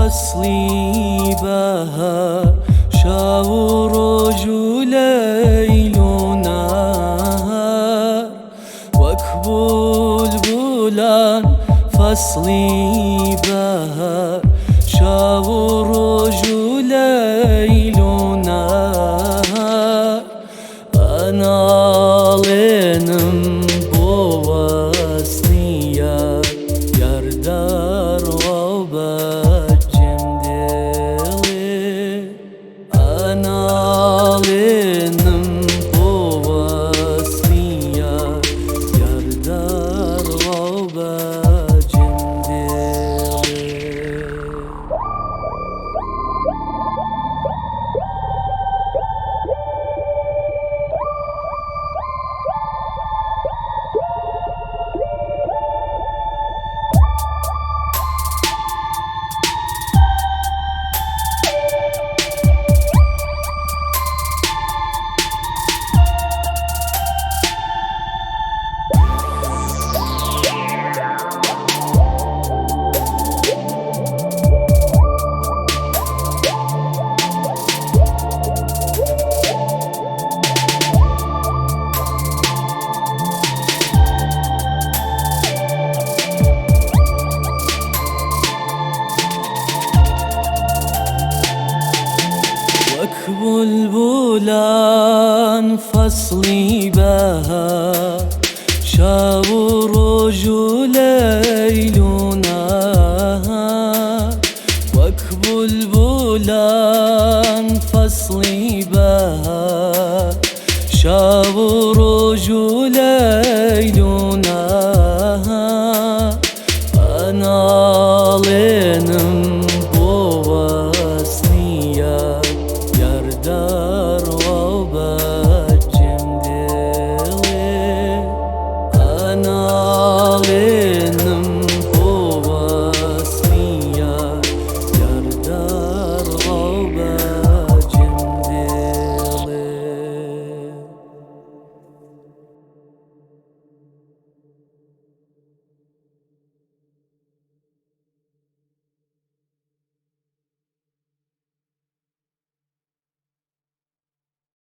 فصلي بهار شاورج ليل ونهار واكبل بلبلان فصلي بهار شاورج ليل ونهار أنا لينم بواسنيا يردار غوبة جمدلي أنا لينم بواسنيا يردار غوبة بلبلان فصلي بهار شاورج ليل ونهار واكبلبلان فصلي بهار شاورج ليل ونهار أنا لينم